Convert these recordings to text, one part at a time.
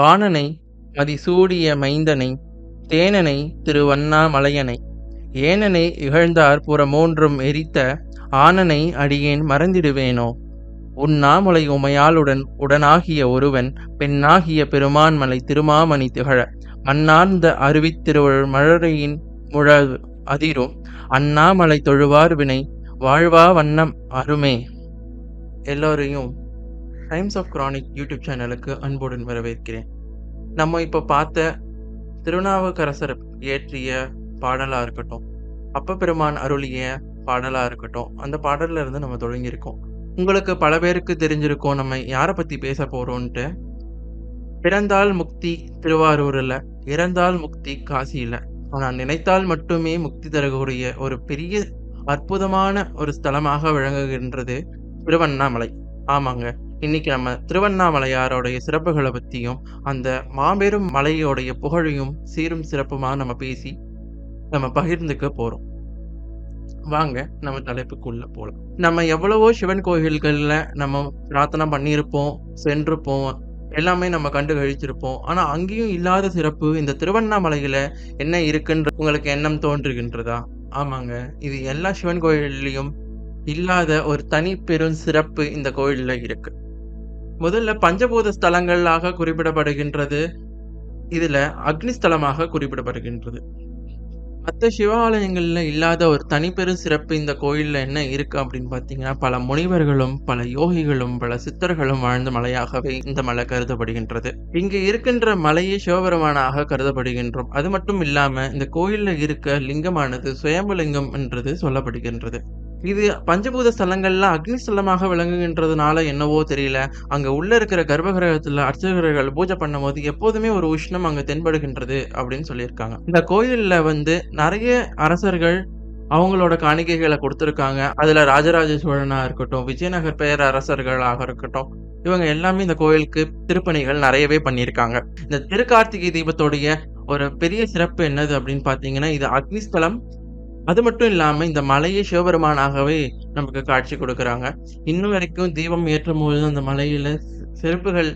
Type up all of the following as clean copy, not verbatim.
வாணனை மதிசூடிய மைந்தனை தேனனை திருவண்ணாமலையனை ஏனனை இகழ்ந்தார் புறமூன்றும் எரித்த ஆனனை அடியேன் மறந்திடுவேனோ. உண்ணாமுலை உமையாளுடன் உடனாகிய ஒருவன் பெண்ணாகிய பெருமான்மலை திருமாமணி திகழ மண்ணார்ந்த அருவித்திருவள் மழலையின் முழவு அதிரும் அண்ணாமலை தொழுவார் வினை வாழ்வா வண்ணம் அருமே. எல்லோரையும் டைம்ஸ் ஆஃப் கிரானிக் யூடியூப் சேனலுக்கு அன்புடன் வரவேற்கிறேன். நம்ம இப்போ பார்த்த திருநாவுக்கரசர் இயற்றிய பாடலாக இருக்கட்டும், அப்பெருமான் அருளிய பாடலாக இருக்கட்டும், அந்த பாடல்ல இருந்து நம்ம தொடங்கியிருக்கோம். உங்களுக்கு பல பேருக்கு தெரிஞ்சிருக்கோம் நம்ம யாரை பற்றி பேச போகிறோன்ட்டு. பிறந்தால் முக்தி திருவாரூரில், இறந்தால் முக்தி காசியில். ஆனால் நினைத்தால் மட்டுமே முக்தி தரக்கூடிய ஒரு பெரிய அற்புதமான ஒரு ஸ்தலமாக விளங்குகின்றது திருவண்ணாமலை. ஆமாங்க, இன்னைக்கு நம்ம திருவண்ணாமலையாரோடைய சிறப்புகளை பற்றியும் அந்த மாபெரும் மலையோடைய புகழையும் சீரும் சிறப்புமாக நம்ம பேசி நம்ம பகிர்ந்துக்க போகிறோம். வாங்க நம்ம தலைப்புக்குள்ள போகலாம். நம்ம எவ்வளவோ சிவன் கோயில்களில் நம்ம பிரார்த்தனை பண்ணியிருப்போம், சென்றிருப்போம், எல்லாமே நம்ம கண்டு கழிச்சிருப்போம். ஆனால் அங்கேயும் இல்லாத சிறப்பு இந்த திருவண்ணாமலையில் என்ன இருக்குன்ற உங்களுக்கு எண்ணம் தோன்றுகின்றதா? ஆமாங்க, இது எல்லா சிவன் கோயில்லையும் இல்லாத ஒரு தனி பெரும் சிறப்பு இந்த கோயிலில் இருக்கு. முதல்ல பஞ்சபூத ஸ்தலங்களாக குறிப்பிடப்படுகின்றது, இதுல அக்னிஸ்தலமாக குறிப்பிடப்படுகின்றது. மற்ற சிவாலயங்கள்ல இல்லாத ஒரு தனிப்பெரும் சிறப்பு இந்த கோயில்ல என்ன இருக்கு அப்படின்னு பார்த்தீங்கன்னா, பல முனிவர்களும் பல யோகிகளும் பல சித்தர்களும் வாழ்ந்த மலையாகவே இந்த மலை கருதப்படுகின்றது. இங்க இருக்கின்ற மலையே சிவபெருமானாக கருதப்படுகின்றோம். அது மட்டும் இல்லாம இந்த கோயில்ல இருக்க லிங்கமானது சுயம்புலிங்கம் என்றது சொல்லப்படுகின்றது. இது பஞ்சபூத ஸ்தலங்கள்ல அக்னி ஸ்தலமாக விளங்குகின்றதுனால என்னவோ தெரியல, அங்க உள்ள இருக்கிற கர்ப்பகிரகத்துல அர்ச்சகர்கள் பூஜை பண்ணும் போது எப்போதுமே ஒரு உஷ்ணம் அங்க தென்படுகின்றது அப்படின்னு சொல்லியிருக்காங்க. இந்த கோயில்ல நிறைய அரசர்கள் அவங்களோட காணிக்கைகளை கொடுத்திருக்காங்க. அதுல ராஜராஜ சோழனா இருக்கட்டும், விஜயநகர் பேரரசர்களாக இருக்கட்டும், இவங்க எல்லாமே இந்த கோயிலுக்கு திருப்பணிகள் நிறையவே பண்ணியிருக்காங்க. இந்த திருக்கார்த்திகை தீபத்தோடைய ஒரு பெரிய சிறப்பு என்னது அப்படின்னு பாத்தீங்கன்னா, இது அக்னிஸ்தலம். அது மட்டும் இல்லாம இந்த மலையை சிவபெருமானாகவே நமக்கு காட்சி கொடுக்குறாங்க. இன்னும் வரைக்கும் தீபம் ஏற்றும் போது அந்த மலையில செருப்புகள்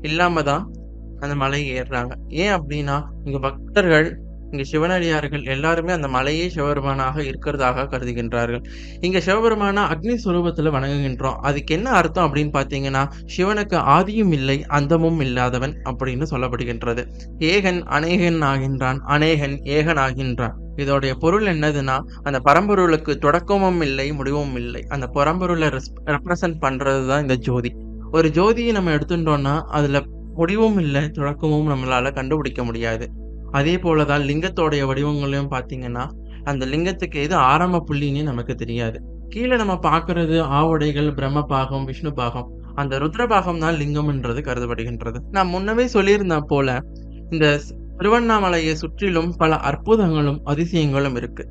இல்லாம தான் அந்த மலையை ஏறுறாங்க. ஏன் அப்படின்னா, இங்க பக்தர்கள், இங்க சிவனடியார்கள் எல்லாருமே அந்த மலையே சிவபெருமானாக இருக்கிறதாக கருதுகின்றார்கள். இங்க சிவபெருமான அக்னி சுரூபத்துல வணங்குகின்றோம். அதுக்கு என்ன அர்த்தம் அப்படின்னு பாத்தீங்கன்னா, சிவனுக்கு ஆதியும் இல்லை அந்தமும் இல்லாதவன் அப்படின்னு சொல்லப்படுகின்றது. ஏகன் அநேகன் ஆகின்றான், அநேகன் ஏகன் ஆகின்றான். இதோடைய பொருள் என்னதுன்னா, அந்த பரம்பொருளுக்கு தொடக்கமும் இல்லை முடிவும் இல்லை. அந்த பரம்பொருளை ரெப்ரசன்ட் பண்றதுதான் இந்த ஜோதி. ஒரு ஜோதியை நம்ம எடுத்துட்டோம்னா அதுல முடிவும் இல்லை தொடக்கமும் நம்மளால கண்டுபிடிக்க முடியாது. அதே போலதான் லிங்கத்தோடைய வடிவங்களையும் பார்த்தீங்கன்னா, அந்த லிங்கத்துக்கு எது ஆரம்ப புள்ளின்னு நமக்கு தெரியாது. கீழே நம்ம பார்க்கறது ஆவுடைகள், பிரம்ம பாகம், விஷ்ணு பாகம், அந்த ருத்ர பாகம் தான் லிங்கம்ன்றது கருதப்படுகின்றது. நான் முன்னவே சொல்லியிருந்த போல இந்த திருவண்ணாமலையை சுற்றிலும் பல அற்புதங்களும் அதிசயங்களும் இருக்கு.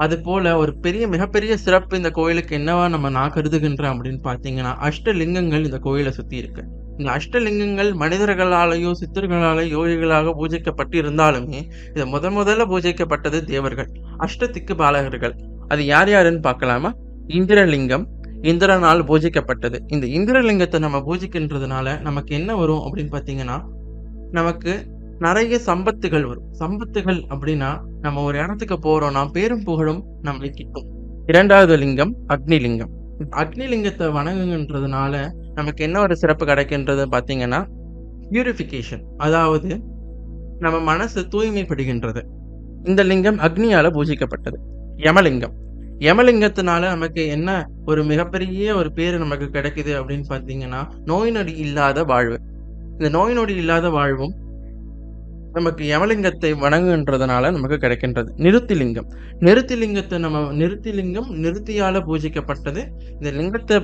அது போல ஒரு மிகப்பெரிய சிறப்பு இந்த கோயிலுக்கு என்னவா நான் கருதுகின்றேன் அப்படின்னு பார்த்தீங்கன்னா, அஷ்டலிங்கங்கள் இந்த கோயிலை சுத்தி இருக்கு. இந்த அஷ்டலிங்கங்கள் மனிதர்களாலேயோ சித்தர்களாலேயோ யோகிகளாக பூஜிக்கப்பட்டு இருந்தாலுமே, இது முதல்ல பூஜிக்கப்பட்டது தேவர்கள், அஷ்டதிக்கு பாலகர்கள். அது யார் யாருன்னு பார்க்கலாமா? இந்திரலிங்கம், இந்திரனால் பூஜிக்கப்பட்டது. இந்த இந்திரலிங்கத்தை நம்ம பூஜிக்கின்றதுனால நமக்கு என்ன வரும் அப்படின்னு பார்த்தீங்கன்னா, நமக்கு நிறைய சம்பத்துகள் வரும். சம்பத்துகள் அப்படின்னா, நம்ம ஒரு இடத்துக்கு போறோம்னா பேரும் புகழும் நம்மளை கிட்டும். இரண்டாவது லிங்கம் அக்னிலிங்கம். அக்னிலிங்கத்தை வணங்குகின்றதுனால நமக்கு என்ன ஒரு சிறப்பு கிடைக்கின்றது பார்த்தீங்கன்னா, பியூரிஃபிகேஷன், அதாவது நம்ம மனசு தூய்மைப்படுகின்றது. இந்த லிங்கம் அக்னியால பூஜிக்கப்பட்டது. யமலிங்கம். யமலிங்கத்தினால நமக்கு என்ன ஒரு மிகப்பெரிய ஒரு பேரு நமக்கு கிடைக்குது அப்படின்னு பார்த்தீங்கன்னா, நோய் நொடி இல்லாத வாழ்வு. இந்த நோய் நொடி இல்லாத வாழ்வும் நமக்கு யமலிங்கத்தை வணங்குகின்றதுனால நமக்கு கிடைக்கின்றது. நிருத்திலிங்கம். நிருத்திலிங்கம் நிருத்தியால பூஜிக்கப்பட்டது. இந்த லிங்கத்தை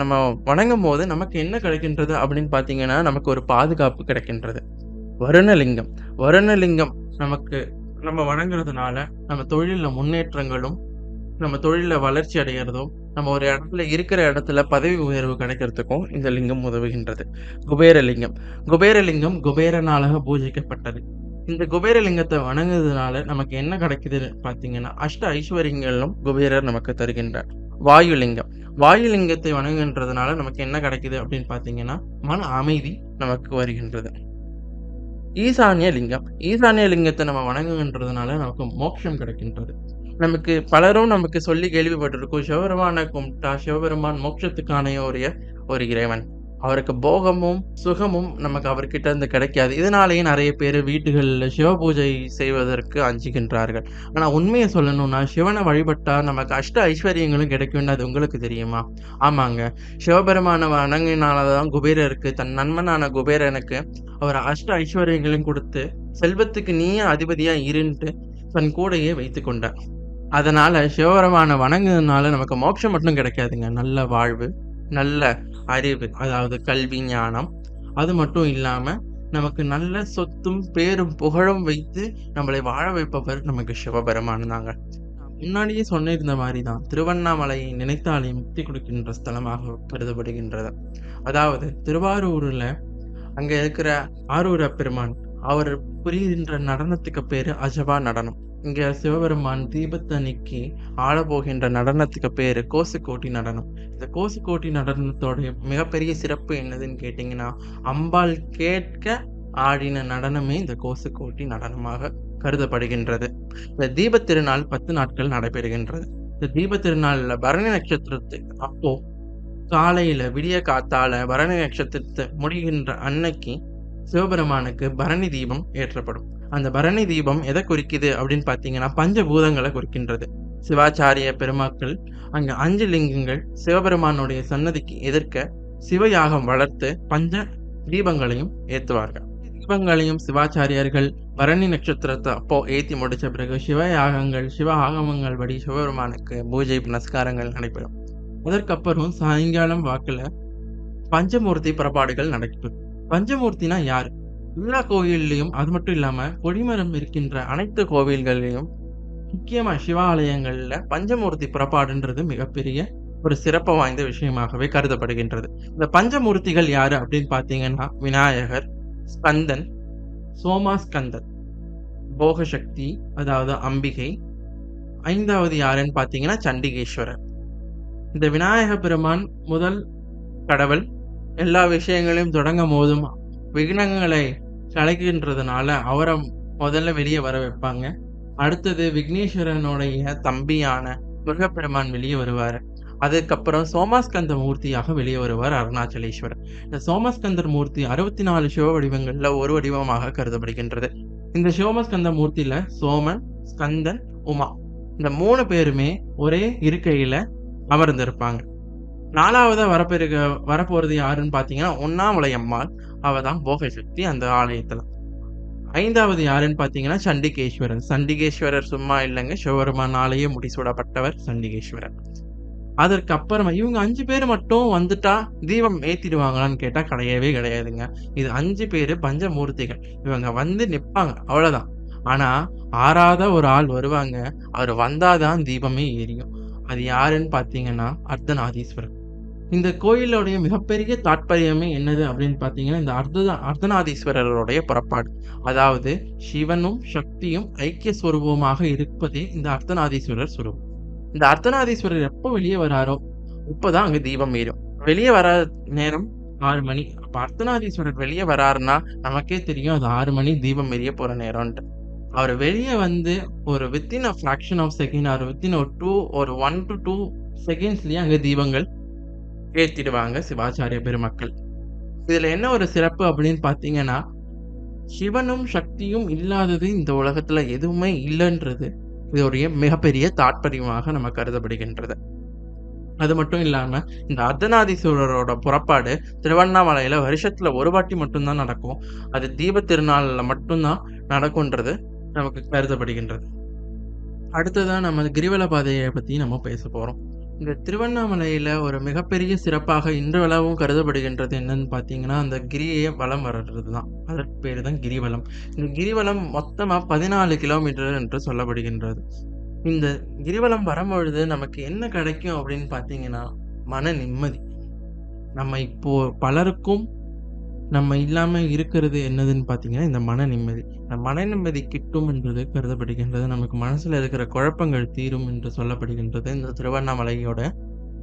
நம்ம வணங்கும் போது நமக்கு என்ன கிடைக்கின்றது அப்படின்னு பார்த்தீங்கன்னா, நமக்கு ஒரு பாதுகாப்பு கிடைக்கின்றது. வருணலிங்கம் நமக்கு நம்ம வணங்குறதுனால நம்ம தொழிலில் முன்னேற்றங்களும், நம்ம தொழிலில் வளர்ச்சி அடைகிறதும், நம்ம ஒரு இருக்கிற இடத்துல பதவி உயர்வு கிடைக்கிறதுக்கும் இந்த லிங்கம் உதவுகின்றது. குபேரலிங்கம் குபேரனால பூஜிக்கப்பட்டது. இந்த குபேரலிங்கத்தை வணங்குறதுனால நமக்கு என்ன கிடைக்குதுன்னு பார்த்தீங்கன்னா, அஷ்ட ஐஸ்வர்யங்களும் குபேரர் நமக்கு தருகின்றார். வாயுலிங்கத்தை வணங்குகின்றதுனால நமக்கு என்ன கிடைக்குது அப்படின்னு பார்த்தீங்கன்னா, மன அமைதி நமக்கு வருகின்றது. ஈசான்ய லிங்கம். ஈசான்ய லிங்கத்தை நம்ம வணங்குகின்றதுனால நமக்கு மோட்சம் கிடைக்கின்றது. நமக்கு சொல்லி கேள்விப்பட்டிருக்கோம். சிவபெருமான கும்பிட்டா சிவபெருமான் மோட்சத்துக்கான ஒரு இறைவன். அவருக்கு போகமும், சுகமும் நமக்கு அவர்கிட்ட இருந்து கிடைக்காது. இதனாலேயே நெறைய பேரு வீடுகள்ல சிவ பூஜை செய்வதற்கு அஞ்சுகின்றார்கள். ஆனா உண்மைய சொல்லணும்னா, சிவன வழிபட்டா நமக்கு அஷ்ட ஐஸ்வரியங்களும் கிடைக்கும்னு அது உங்களுக்கு தெரியுமா? ஆமாங்க. சிவபெருமான வணங்கினால தான் குபேரருக்கு தன் நண்பனான குபேரனுக்கு அவர் அஷ்ட ஐஸ்வரியங்களையும் குடுத்து, செல்வத்துக்கு நீயே அதிபதியா இருன்ட்டு தன் கூடயே வைத்துக் கொண்டார். அதனால சிவபெருமான வணங்குனதுனால நமக்கு மோட்சம் மட்டும் கிடைக்காதுங்க. நல்ல வாழ்வு, நல்ல அறிவு, அதாவது கல்வி, ஞானம். அது மட்டும் இல்லாம, நமக்கு நல்ல சொத்தும், பேரும், புகழும் வைத்து நம்மளை வாழ வைப்பவர் நமக்கு சிவபெருமான் தாங்க. நான் முன்னாடியே சொன்னிருந்த மாரி தான், திருவண்ணாமலையை நினைத்தாலே முக்தி கொடுக்கின்ற ஸ்தலமாக கருதப்படுகின்றது. அதாவது திருவாரூர்ல அங்க இருக்கிற ஆரூர பெருமான், அவர் புரிகின்ற நடனத்துக்கு பேரு அஜபா நடனம். இங்க சிவபெருமான் தீபத்தன்னைக்கு ஆடப்போகின்ற நடனத்துக்கு பேரு கோசுக்கோட்டி நடனம். இந்த கோசுக்கோட்டி நடனத்தோட மிகப்பெரிய சிறப்பு என்னதுன்னு கேட்டீங்கன்னா, அம்பாள் கேட்க ஆடின நடனமே இந்த கோசுக்கோட்டி நடனமாக கருதப்படுகின்றது. இந்த தீபத் திருநாள் 10 நாட்கள் நடைபெறுகின்றது. இந்த தீபத் திருநாள்ல பரணி நட்சத்திரத்துக்கு அப்போ காலையில விடிய காத்தால பரணி நட்சத்திரத்தை முடிகின்ற அன்னைக்கு சிவபெருமானுக்கு பரணி தீபம் ஏற்றப்படும். அந்த பரணி தீபம் எதை குறிக்குது அப்படின்னு பார்த்தீங்கன்னா, பஞ்சபூதங்களை குறிக்கின்றது. சிவாச்சாரிய பெருமாக்கள் அங்க 5 லிங்கங்கள் சிவபெருமானுடைய சன்னதிக்கு எதிர்க்க சிவயாகம் வளர்த்து பஞ்ச தீபங்களையும் ஏத்துவார்கள். தீபங்களையும் சிவாச்சாரியர்கள் பரணி நட்சத்திரத்தை அப்போ ஏத்தி முடிச்ச பிறகு சிவயாகங்கள், சிவ ஆகமங்கள் படி சிவபெருமானுக்கு பூஜை புனஸ்காரங்கள் நடைபெறும். அதற்கப்புறம் சாயங்காலம் வாக்குல பஞ்சமூர்த்தி புறப்பாடுகள் நடக்கும். பஞ்சமூர்த்தினா யாரு? எல்லா கோயில்லையும், அது மட்டும் இல்லாம கொடிமரம் இருக்கின்ற அனைத்து கோவில்கள்லயும், முக்கியமா சிவாலயங்கள்ல பஞ்சமூர்த்தி புறப்பாடுன்றது மிகப்பெரிய ஒரு சிறப்பு வாய்ந்த விஷயமாகவே கருதப்படுகின்றது. இந்த பஞ்சமூர்த்திகள் யாரு அப்படின்னு பாத்தீங்கன்னா, விநாயகர், ஸ்கந்தன், சோமாஸ்கந்தர், போகசக்தி அதாவது அம்பிகை, 5வது யாருன்னு பாத்தீங்கன்னா சண்டிகேஸ்வரர். இந்த விநாயக பெருமான் முதல் கடவுள். எல்லா விஷயங்களையும் தொடங்கும் போதும் விக்னங்களை கலைக்கின்றதுனால அவரை முதல்ல வெளியே வர வைப்பாங்க. அடுத்தது விக்னேஸ்வரனுடைய தம்பியான முருகப்பெருமான் வெளியே வருவார். அதுக்கப்புறம் சோமாஸ்கந்த மூர்த்தியாக வெளியே வருவார் அருணாச்சலேஸ்வரர். இந்த சோமஸ்கந்தர் மூர்த்தி 64 சிவ வடிவங்கள்ல ஒரு வடிவமாக கருதப்படுகின்றது. இந்த சோமஸ்கந்த மூர்த்தியில சோமன், ஸ்கந்தன், உமா இந்த 3 பேருமே ஒரே இருக்கையில அமர்ந்திருப்பாங்க. 4வதா வரப்போறது யாருன்னு பாத்தீங்கன்னா, உண்ணாமலை அம்மாள். அவதான் போகசக்தி அந்த ஆலயத்துல. 5வது யாருன்னு பாத்தீங்கன்னா சண்டிகேஸ்வரர். சண்டிகேஸ்வரர் சும்மா இல்லைங்க, சிவபெருமானாலேயே முடிசூடப்பட்டவர் சண்டிகேஸ்வரர். அதற்கு அப்புறமா இவங்க 5 பேர் மட்டும் வந்துட்டா தீபம் ஏத்திடுவாங்களான்னு கேட்டா கிடையவே கிடையாதுங்க. இது 5 பேரு பஞ்சமூர்த்திகள். இவங்க வந்து நிப்பாங்க, அவ்வளவுதான். ஆனா 6ஆவதா ஒரு ஆள் வருவாங்க. அவர் வந்தாதான் தீபமே எரியும். அது யாருன்னு பாத்தீங்கன்னா அர்த்தநாதீஸ்வரர். இந்த கோயிலுடைய மிகப்பெரிய தாற்பயமே என்னது அப்படின்னு பாத்தீங்கன்னா, இந்த அர்த்தநாதீஸ்வரருடைய புறப்பாடு. அதாவது சிவனும் சக்தியும் ஐக்கிய ஸ்வரூபமாக இருப்பதே இந்த அர்த்தநாதீஸ்வரர் சுரூபம். இந்த அர்த்தநாதீஸ்வரர் எப்போ வெளியே வராரோ இப்பதான் அங்க தீபம் ஏறும். வெளியே வர நேரம் 6 மணி. அப்ப அர்த்தநாதீஸ்வரர் வெளியே வராருன்னா நமக்கே தெரியும் அது 6 மணி தீபம் எரிய போற நேரம்ன்ட்டு. அவர் வெளியே வந்து ஒரு within a fraction of second or within ஒரு 1 to 2 செகண்ட்ஸ்லயே அங்க தீபங்கள் ஏத்திடுவாங்க சிவாச்சாரிய பெருமக்கள். இதுல என்ன ஒரு சிறப்பு அப்படின்னு பாத்தீங்கன்னா, சிவனும் சக்தியும் இல்லாதது இந்த உலகத்துல எதுவுமே இல்லைன்றது இதோடைய மிகப்பெரிய தாற்பயமாக நம்ம கருதப்படுகின்றது. அது மட்டும் இல்லாம இந்த அர்த்தநாதீஸ்வரரோட புறப்பாடு திருவண்ணாமலையில வருஷத்துல ஒரு வாட்டி மட்டும்தான் நடக்கும். அது தீப திருநாள்ல மட்டும்தான் நடக்கும்ன்றது நமக்கு கருதப்படுகின்றது. அடுத்ததா நம்ம கிரிவல பாதையை பத்தி நம்ம பேச போறோம். இந்த திருவண்ணாமலையில ஒரு மிகப்பெரிய சிறப்பாக இன்றளவும் கருதப்படுகின்றது என்னன்னு பாத்தீங்கன்னா, அந்த கிரியை வலம் வர்றது தான். அதற்கு பேரு தான் கிரிவலம். இந்த கிரிவலம் மொத்தமா 14 கிலோமீட்டர் என்று சொல்லப்படுகின்றது. இந்த கிரிவலம் வரும்பொழுது நமக்கு என்ன கிடைக்கும் அப்படின்னு பாத்தீங்கன்னா, மன நிம்மதி. நம்ம இப்போ பலருக்கும் நம்ம இல்லாம இருக்கிறது என்னதுன்னு பாத்தீங்கன்னா, இந்த மன நிம்மதி. இந்த மன நிம்மதி கிட்டும் என்பது கருதப்படுகின்றது. நமக்கு மனசுல இருக்கிற குழப்பங்கள் தீரும் என்று சொல்லப்படுகின்றது இந்த திருவண்ணாமலையோட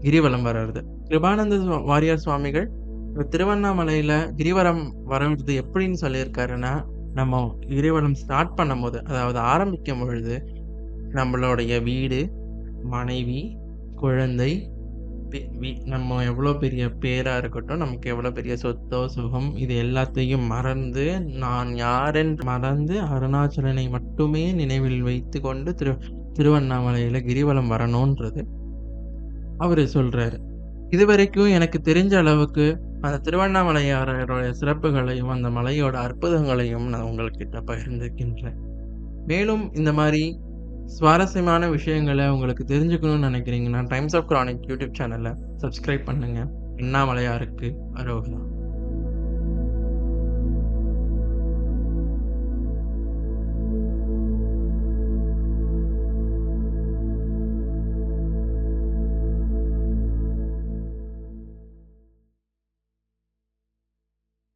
கிரிவலம் வர்றது. கிருபானந்த வாரியார் சுவாமிகள் இந்த திருவண்ணாமலையில கிரிவலம் வர்றது எப்படின்னு சொல்லியிருக்காருன்னா, நம்ம கிரிவலம் ஸ்டார்ட் பண்ணும்போது, அதாவது ஆரம்பிக்கும் பொழுது, நம்மளுடைய வீடு, மனைவி, குழந்தை, நம்ம எவ்வளோ பெரிய பேரா இருக்கட்டும், நமக்கு எவ்வளோ பெரிய சொத்தோ, சுகம் இது எல்லாத்தையும் மறந்து, நான் யாரென்று மறந்து அருணாச்சலனை மட்டுமே நினைவில் வைத்துக்கொண்டு திருவண்ணாமலையில கிரிவலம் வரணுன்றது அவரு சொல்றாரு. இதுவரைக்கும் எனக்கு தெரிஞ்ச அளவுக்கு அந்த திருவண்ணாமலையாரோட சிறப்புகளையும், அந்த மலையோட அற்புதங்களையும் நான் உங்கள்கிட்ட பகிர்ந்துக்கின்றேன். மேலும் இந்த மாரி சுவாரஸ்யமான விஷயங்கள உங்களுக்கு தெரிஞ்சுக்கணும்னு நினைக்கிறீங்கன்னா, டைம்ஸ் ஆஃப் கிரானிக் யூடியூப் சேனல சப்ஸ்கிரைப் பண்ணுங்க. அண்ணாமலையாருக்கு அரோகரா.